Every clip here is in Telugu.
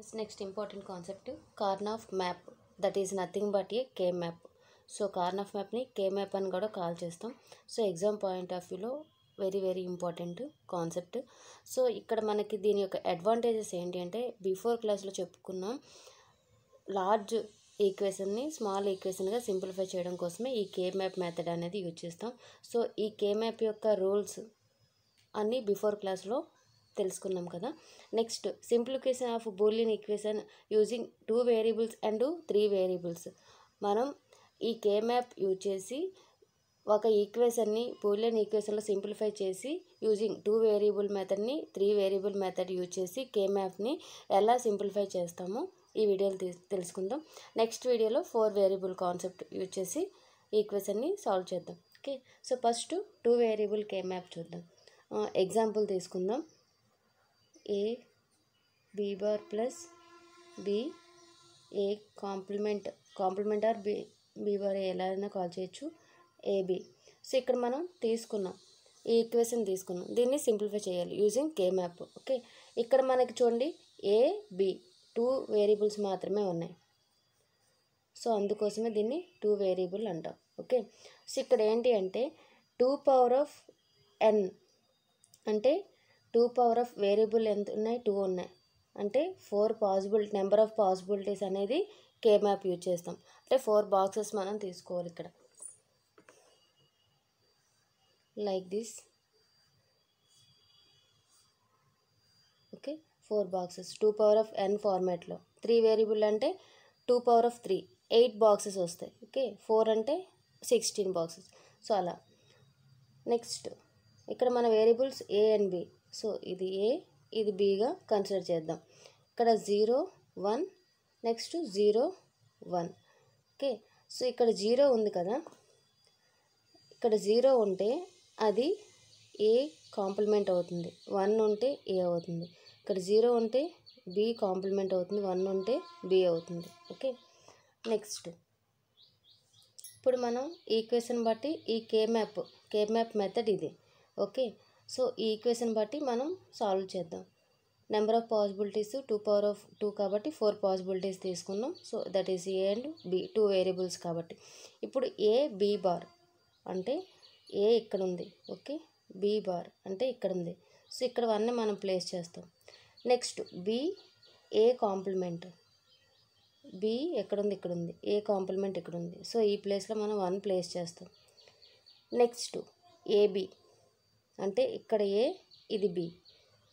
This next important concept Karnaugh map, that is nothing but a K map. So Karnaugh map ni K map అని కూడా కాల్ చేస్తాం. సో ఎగ్జామ్ పాయింట్ ఆఫ్ వ్యూలో వెరీ ఇంపార్టెంట్ కాన్సెప్ట్. సో ఇక్కడ మనకి దీని యొక్క అడ్వాంటేజెస్ ఏంటి అంటే బిఫోర్ క్లాస్లో చెప్పుకున్నాం, లార్జ్ ఈక్వేషన్ని స్మాల్ ఈక్వేషన్గా సింప్లిఫై చేయడం కోసమే ఈ కే మ్యాప్ మెథడ్ అనేది యూజ్ చేస్తాం. సో ఈ కే మ్యాప్ యొక్క రూల్స్ అన్నీ బిఫోర్ క్లాస్లో తెలుసుకున్నాం కదా. Next simplification of Boolean equation using 2 variables and 3 variables. మనం ఈ కే మ్యాప్ యూజ్ చేసి ఒక ఈక్వేషన్ని బూలియన్ ఈక్వేషన్లో సింప్లిఫై చేసి యూజింగ్ 2 వేరియబుల్ మెథడ్ని 3 వేరియబుల్ మెథడ్ యూజ్ చేసి కే మ్యాప్ని ఎలా సింప్లిఫై చేస్తామో ఈ వీడియోలో తెలుసుకుందాం. నెక్స్ట్ వీడియోలో 4 వేరియబుల్ కాన్సెప్ట్ యూజ్ చేసి ఈక్వేషన్ని సాల్వ్ చేద్దాం. Okay, so first 2 variable K map చూద్దాం. ఎగ్జాంపుల్ తీసుకుందాం. A B bar plus B A complement or B bar ఎలా అయినా కాల్ చేయొచ్చు, ఏబి. సో ఇక్కడ మనం తీసుకున్నాం, ఈ ఈక్వేషన్ తీసుకున్నాం, దీన్ని సింప్లిఫై చేయాలి యూజింగ్ కే మ్యాప్. ఓకే, ఇక్కడ మనకి చూడండి ఏబి 2 వేరియబుల్స్ మాత్రమే ఉన్నాయి. సో అందుకోసమే దీన్ని 2 వేరియబుల్ అంటాం. ఓకే, సో ఇక్కడ ఏంటి అంటే 2 పవర్ ఆఫ్ ఎన్ అంటే 2 పవర్ ఆఫ్ వేరియబుల్ ఎంత ఉన్నాయి, 2 ఉన్నాయి అంటే 4 నెంబర్ ఆఫ్ పాసిబిలిటీస్ అనేది కే మ్యాప్ యూజ్ చేస్తాం. అంటే 4 బాక్సెస్ మనం తీసుకోవాలి ఇక్కడ, like this. Okay, 4 boxes 2 power of n ఫార్మాట్లో. 3 వేరియబుల్ అంటే 2 పవర్ ఆఫ్ 3 8 బాక్సెస్ వస్తాయి. ఓకే, 4 అంటే 16 బాక్సెస్. సో అలా. నెక్స్ట్ ఇక్కడ మన variables A and B. So ఇది ఏ ఇది బిగా కన్సిడర్ చేద్దాం. ఇక్కడ 0 1 నెక్స్ట్ 0 1. ఓకే, సో ఇక్కడ 0 ఉంది కదా, ఇక్కడ 0 ఉంటే అది ఏ కాంప్లిమెంట్ అవుతుంది, 1 ఉంటే ఏ అవుతుంది. ఇక్కడ 0 ఉంటే బి కాంప్లిమెంట్ అవుతుంది, 1 ఉంటే బి అవుతుంది. ఓకే, నెక్స్ట్ ఇప్పుడు మనం ఈక్వేషన్ బట్టి ఈ కే మ్యాప్ మెథడ్ ఇది. ఓకే, సో ఈ ఈక్వేషన్ బట్టి మనం సాల్వ్ చేద్దాం. Number of possibilities 2 power of 2 కాబట్టి 4 పాసిబిలిటీస్ తీసుకున్నాం. So that is A and B 2 variables కాబట్టి. ఇప్పుడు ఏ బి బార్ అంటే ఏ ఇక్కడ ఉంది, ఓకే, బి బార్ అంటే ఇక్కడ ఉంది. సో ఇక్కడ 1 మనం ప్లేస్ చేస్తాం. Next B A complement, B ఎక్కడుంది, ఇక్కడ ఉంది, ఏ కాంప్లిమెంట్ ఇక్కడ ఉంది. సో ఈ ప్లేస్లో మనం 1 ప్లేస్ చేస్తాం. నెక్స్ట్ ఏబి అంటే ఇక్కడ ఏ ఇది బి,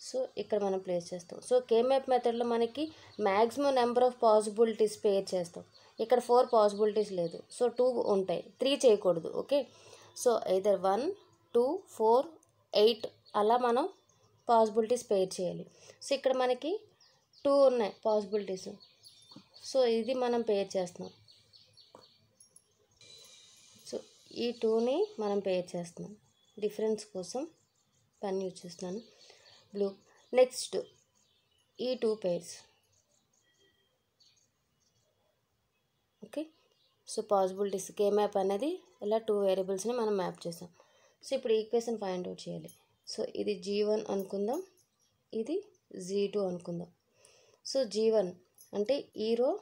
సో ఇక్కడ మనం ప్లేస్ చేస్తాం. సో కే మ్యాప్ మెథడ్లో మనకి మ్యాక్సిమం నెంబర్ ఆఫ్ పాసిబిలిటీస్ పేర్ చేస్తాం. ఇక్కడ 4 పాసిబిలిటీస్ లేదు, సో 2 ఉంటాయి, 3 చేయకూడదు. ఓకే, సో ఐదర్ 1 2 4 8 అలా మనం పాసిబిలిటీస్ పేర్ చేయాలి. సో ఇక్కడ మనకి 2 ఉన్నాయి పాసిబిలిటీస్, సో ఇది మనం పేర్ చేస్తున్నాం. సో ఈ 2ని మనం పేర్ చేస్తున్నాం. డిఫరెన్స్ కోసం పెన్ యూజ్ చేస్తున్నాను, బ్లూ. నెక్స్ట్ ఈ 2 pairs. Okay, so possibilities K map అనేది ఇలా 2 వేరియబుల్స్ని మనం మ్యాప్ చేసాం. సో ఇప్పుడు ఈక్వేషన్ ఫైండ్ అవుట్ చేయాలి. సో ఇది G1 అనుకుందాం, ఇది G2 అనుకుందాం. సో G1 అంటే ఈ రో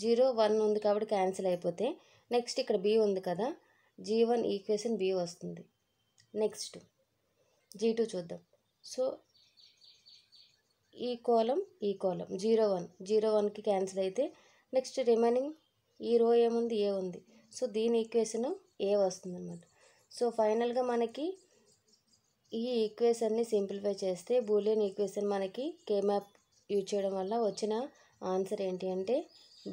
0 1 ఉంది కాబట్టి క్యాన్సిల్ అయిపోతే, నెక్స్ట్ ఇక్కడ B ఉంది కదా, G1 ఈక్వేషన్ B వస్తుంది. నెక్స్ట్ G2 చూద్దాం. సో ఈ కాలం 0 1కి క్యాన్సిల్ అయితే నెక్స్ట్ రిమైనింగ్ ఈ రో ఏముంది, ఏ ఉంది. సో దీని ఈక్వేషన్ ఏ వస్తుంది అన్నమాట. సో ఫైనల్గా మనకి ఈ ఈక్వేషన్ని సింప్లిఫై చేస్తే బూలియన్ ఈక్వేషన్ మనకి కే మ్యాప్ యూజ్ చేయడం వల్ల వచ్చిన ఆన్సర్ ఏంటి అంటే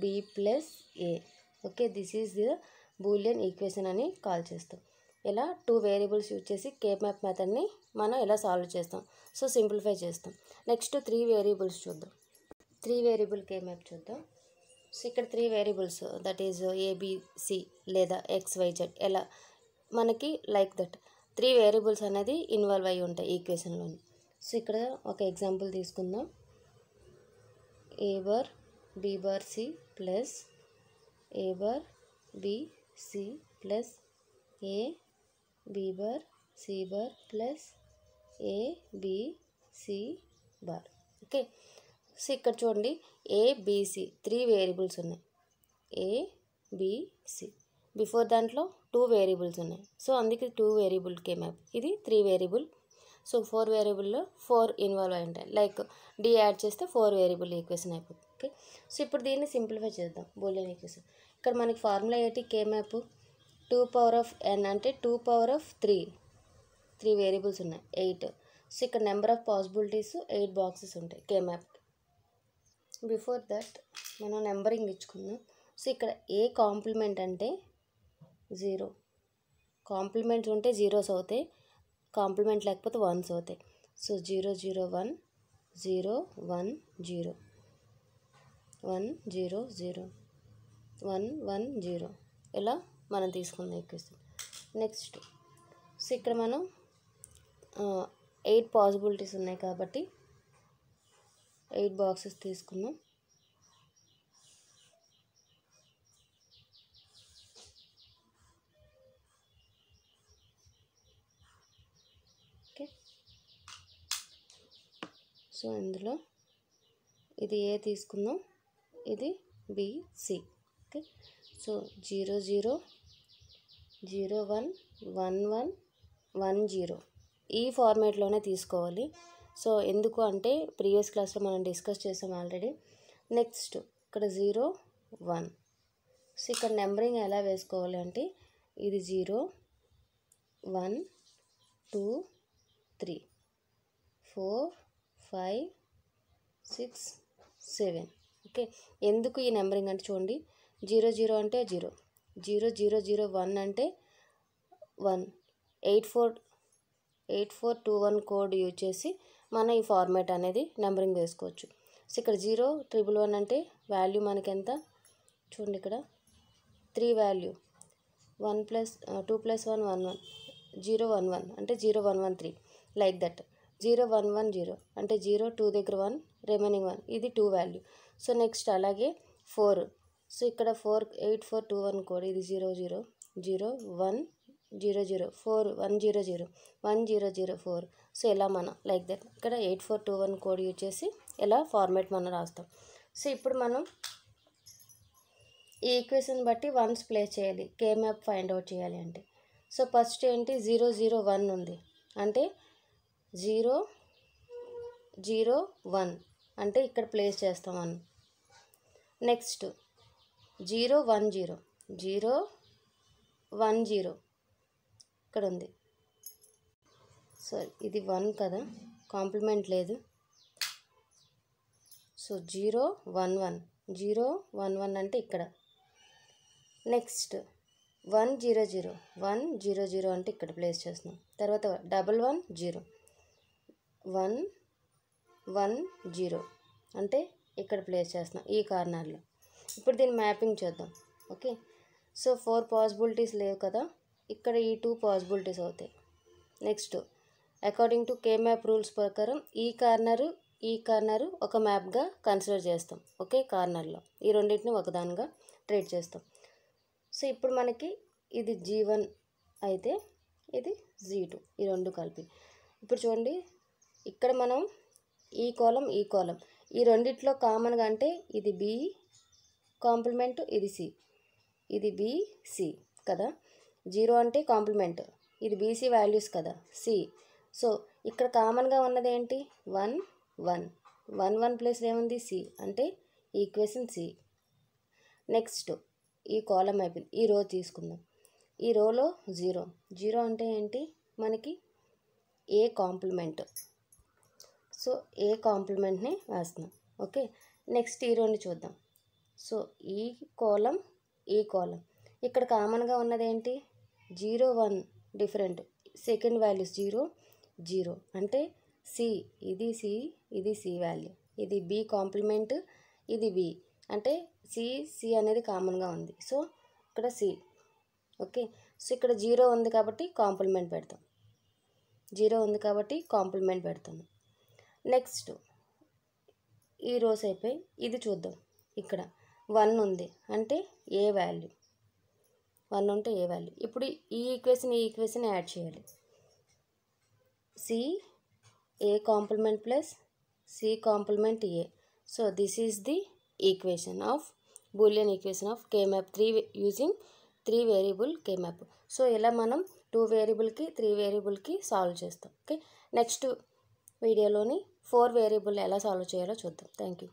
B plus A. Okay, this is the Boolean equation అని కాల్ చేస్తాం. ఇలా 2 వేరియబుల్స్ యూజ్ చేసి కే మ్యాప్ మెథడ్ని మనం ఎలా సాల్వ్ చేస్తాం, సో సింప్లిఫై చేస్తాం. నెక్స్ట్ 3 వేరియబుల్స్ చూద్దాం. 3 వేరియబుల్ కే మ్యాప్ చూద్దాం. సో ఇక్కడ 3 వేరియబుల్స్ దట్ ఈజ్ ఏబిసి లేదా XYZ ఎలా మనకి లైక్ దట్ 3 వేరియబుల్స్ అనేది ఇన్వాల్వ్ అయ్యి ఉంటాయి ఈక్వేషన్లోని. సో ఇక్కడ ఒక ఎగ్జాంపుల్ తీసుకుందాం. A bar B bar C plus A bar B C plus A B bar C bar plus A B C bar. Okay, so ఇక్కడ చూడండి ఏబిసి 3 వేరియబుల్స్ ఉన్నాయి. ఏబిసి బిఫోర్ దాంట్లో 2 వేరియబుల్స్ ఉన్నాయి. సో అందుకే 2 వేరియబుల్ కే మ్యాప్. ఇది 3 వేరియబుల్. సో 4 వేరియబుల్లో 4 ఇన్వాల్వ్ అయి ఉంటాయి. లైక్ డి యాడ్ చేస్తే 4 వేరియబుల్ ఈక్వేషన్ అయిపోతుంది. ఓకే, సో ఇప్పుడు దీన్ని సింప్లిఫై చేద్దాం. బూలియన్ ఈక్వేషన్ ఇక్కడ మనకి ఫార్ములా ఏంటి? K map 2 power of n అంటే 2 పవర్ ఆఫ్ 3 వేరియబుల్స్ ఉన్నాయి 8. సో ఇక్కడ నెంబర్ ఆఫ్ పాసిబిలిటీస్ 8 బాక్సెస్ ఉంటాయి కే మ్యాప్. బిఫోర్ దట్ మనం నెంబరింగ్ ఇచ్చుకుందాం. సో ఇక్కడ ఏ కాంప్లిమెంట్ అంటే 0, కాంప్లిమెంట్స్ ఉంటే జీరోస్ అవుతాయి, కాంప్లిమెంట్ లేకపోతే వన్స్ అవుతాయి. సో 0 0 1 0 1 0 1 0 0 1 1 0 ఇలా మనం తీసుకుందాం ఈక్వేషన్. నెక్స్ట్ సో ఇక్కడ మనం 8 పాసిబిలిటీస్ ఉన్నాయి కాబట్టి 8 బాక్సెస్ తీసుకుందాం. ఓకే, సో ఇందులో ఇది ఏ తీసుకుందాం, ఇది బిసి. ఓకే, సో 0 0 0 1 1 1 1 0 ఈ ఫార్మేట్లోనే తీసుకోవాలి. సో ఎందుకు అంటే ప్రీవియస్ క్లాస్లో మనం డిస్కస్ చేసాం ఆల్రెడీ. నెక్స్ట్ ఇక్కడ 0 1. సో ఇక్కడ నెంబరింగ్ ఎలా వేసుకోవాలి అంటే ఇది 0 1 2 3 4 5 6 7. ఓకే, ఎందుకు ఈ నెంబరింగ్ అంటే చూడండి 0 0 అంటే 0 0 0 0 1 అంటే 1 8421 కోడ్ యూజ్ చేసి మనం ఈ ఫార్మాట్ అనేది నెంబరింగ్ వేసుకోవచ్చు. సో ఇక్కడ 0 1 1 అంటే వాల్యూ మనకి ఎంత చూడండి, ఇక్కడ 3 వాల్యూ 1 ప్లస్ 2 ప్లస్ 1 1 1 0 1 1 అంటే 0 1 1 3 లైక్ దట్. 0 1 1 0 అంటే 0 2 దగ్గర 1 రిమైనింగ్ 1 ఇది 2 వాల్యూ. సో నెక్స్ట్ అలాగే 4. సో ఇక్కడ 48421 కోడ్ ఇది 0 0 0 1 0 0 4 1 0 0 1 0 0 4. సో ఇలా మనం లైక్ దట్ ఇక్కడ 8421 కోడ్ యూజ్ చేసి ఇలా ఫార్మాట్ మనం రాస్తాం. సో ఇప్పుడు మనం ఈ ఈక్వేషన్ బట్టి వన్స్ ప్లేస్ చేయాలి, కే మ్యాప్ ఫైండ్ అవుట్ చేయాలి అంటే. సో ఫస్ట్ ఏంటి 0 0 1 ఉంది అంటే 0 0 1 అంటే ఇక్కడ ప్లేస్ చేస్తాం 1. నెక్స్ట్ 0 1 0 0 1 0 ఇక్కడ ఉంది. సో ఇది 1 కదా, కాంప్లిమెంట్ లేదు. సో 0 1 1 0 1 1 అంటే ఇక్కడ. నెక్స్ట్ 1 0 0 1 0 0 అంటే ఇక్కడ ప్లేస్ చేస్తున్నాం. తర్వాత 1 1 0 1 1 0 అంటే ఇక్కడ ప్లేస్ చేస్తున్నాం ఈ కార్నర్లో. ఇప్పుడు దీన్ని మ్యాపింగ్ చేద్దాం. ఓకే, సో 4 పాసిబిలిటీస్ లేవు కదా, ఇక్కడ ఈ 2 పాసిబిలిటీస్ అవుతాయి. Next according to K map rules ప్రకారం ఈ కార్నరు ఒక మ్యాప్గా కన్సిడర్ చేస్తాం. ఓకే, కార్నర్లో ఈ రెండింటిని ఒకదానిగా ట్రీట్ చేస్తాం. సో ఇప్పుడు మనకి ఇది G1 అయితే ఇది G2 ఈ రెండు కలిపి. ఇప్పుడు చూడండి ఇక్కడ మనం ఈ కాలం ఈ రెండిట్లో కామన్గా అంటే ఇది B కాంప్లిమెంట్, ఇది C, ఇది BC కదా. 0 అంటే కాంప్లిమెంట్, ఇది BC వాల్యూస్ కదా C. సో ఇక్కడ కామన్గా ఉన్నది ఏంటి 1 1 1 1 ప్లేస్ ఏముంది C అంటే ఈక్వేషన్ C. నెక్స్ట్ ఈ కాలం అయిపోయింది, ఈ రో తీసుకుందాం. ఈ రోలో 0 0 అంటే ఏంటి మనకి ఏ కాంప్లిమెంట్. సో ఏ కాంప్లిమెంట్ని వేస్తున్నాం. ఓకే, నెక్స్ట్ ఈ రెండు చూద్దాం. సో ఈ కాలం ఇక్కడ కామన్గా ఉన్నది ఏంటి 0 1 డిఫరెంట్, సెకండ్ వాల్యూస్ 0 0 అంటే C, ఇది C, ఇది C వాల్యూ, ఇది B కాంప్లిమెంట్, ఇది B అంటే C అనేది కామన్గా ఉంది. సో ఇక్కడ C. ఓకే, సో ఇక్కడ 0 ఉంది కాబట్టి కాంప్లిమెంట్ పెడతాం, 0 ఉంది కాబట్టి కాంప్లిమెంట్ పెడతాము. నెక్స్ట్ ఈ రోస్ అయిపోయి ఇది చూద్దాం. ఇక్కడ 1 ఉంది అంటే ఏ వాల్యూ, 1 ఉంటే ఏ వాల్యూ. ఇప్పుడు ఈ ఈక్వేషన్ యాడ్ చేయాలి. C A complement plus C complement A so this is the equation of Boolean equation of K map using 3 variable K map. So ఇలా మనం 2 వేరియబుల్కి 3 వేరియబుల్కి సాల్వ్ చేస్తాం. ఓకే, నెక్స్ట్ వీడియోలోని 4 వేరియబుల్ ఎలా సాల్వ్ చేయాలో చూద్దాం. Thank you.